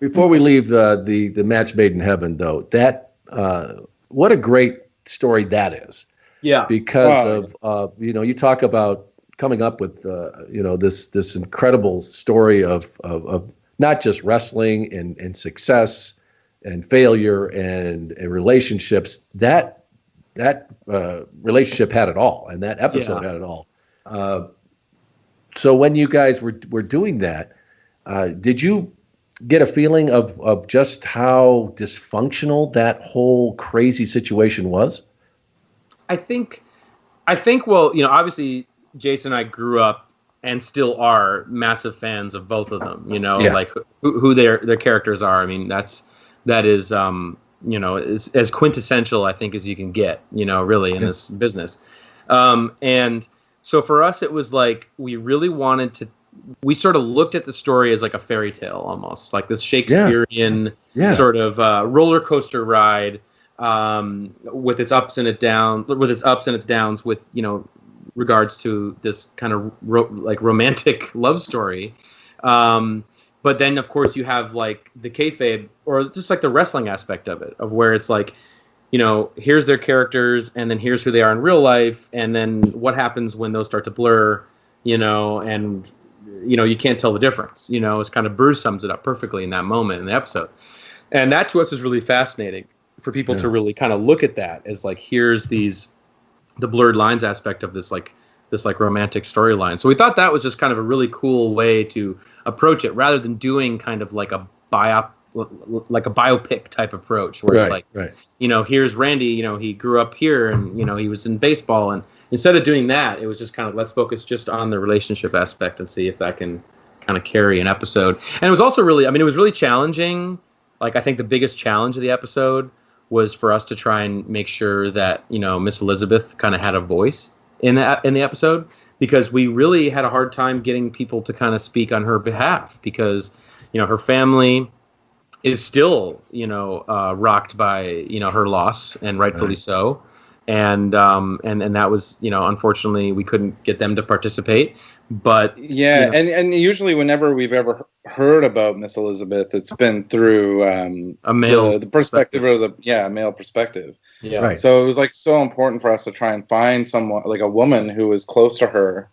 Before we leave the match made in heaven, though, that what a great story that is. Yeah. Because you talk about coming up with this incredible story of not just wrestling and success and failure and relationships. That relationship had it all, and that episode had it all. So when you guys were doing that, did you get a feeling of just how dysfunctional that whole crazy situation was? I think, well, obviously Jason and I grew up and still are massive fans of both of them, like who their characters are. I mean, that is, as quintessential, I think, as you can get, really in this business. And so for us, it was like, we sort of looked at the story as like a fairy tale, almost like this Shakespearean sort of roller coaster ride, with its ups and its downs, with regards to this kind of romantic love story. But then, of course, you have like the kayfabe, or just like the wrestling aspect of it, of where it's like, here's their characters, and then here's who they are in real life, and then what happens when those start to blur, and you can't tell the difference. It's kind of Bruce sums it up perfectly in that moment in the episode, and that to us is really fascinating for people to really kind of look at that as like, here's the blurred lines aspect of this romantic storyline. So we thought that was just kind of a really cool way to approach it, rather than doing kind of like a biopic type approach, where it's like, here's Randy, he grew up here, and he was in baseball, and instead of doing that, it was just kind of, let's focus just on the relationship aspect and see if that can kind of carry an episode. And it was also really, it was really challenging. Like, I think the biggest challenge of the episode was for us to try and make sure that, Miss Elizabeth kind of had a voice in the episode, because we really had a hard time getting people to kind of speak on her behalf, because, her family is still, rocked by, her loss, and rightfully so. And that was, unfortunately, we couldn't get them to participate. But and usually whenever we've ever heard about Miss Elizabeth, it's been through a male the perspective of a male perspective. Yeah. Right. So it was like so important for us to try and find someone, like a woman who was close to her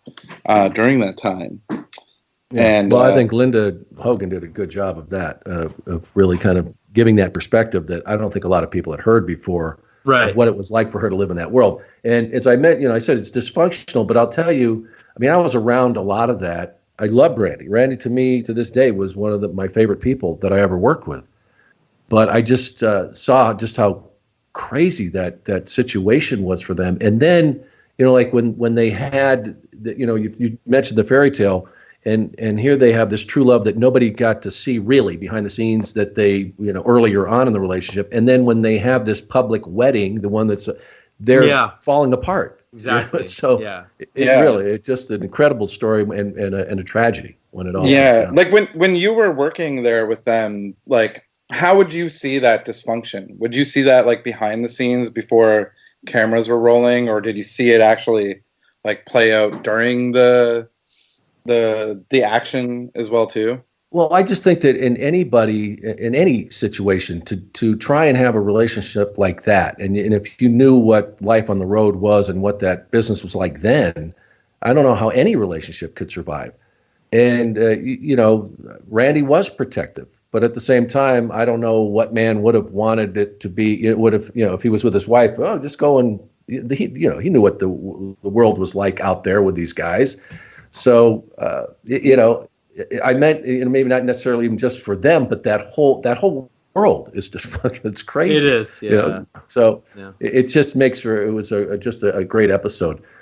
during that time. Yeah. And I think Linda Hogan did a good job of that, of really kind of giving that perspective that I don't think a lot of people had heard before. Right. What it was like for her to live in that world. And as I meant, I said it's dysfunctional, but I'll tell you, I was around a lot of that. I loved Randy. Randy, to me, to this day, was one of my favorite people that I ever worked with. But I just saw just how crazy that situation was for them. And then, like when they had, you mentioned the fairy tale, and here they have this true love that nobody got to see really behind the scenes, that they, earlier on in the relationship. And then when they have this public wedding, the one they're falling apart. Exactly. So really, it's just an incredible story and a tragedy when it all comes down. Like when you were working there with them, like, how would you see that dysfunction? Would you see that like behind the scenes before cameras were rolling, or did you see it actually like play out during the action as well too? Well, I just think that in any situation, to try and have a relationship like that, and if you knew what life on the road was and what that business was like then, I don't know how any relationship could survive. And Randy was protective, but at the same time, I don't know what man would have wanted it to be. It would have, if he was with his wife, just go and he knew what the world was like out there with these guys. So I meant, maybe not necessarily even just for them, but that whole world is dysfunctional. It's crazy. It is, yeah. So it just makes for, it was just a great episode.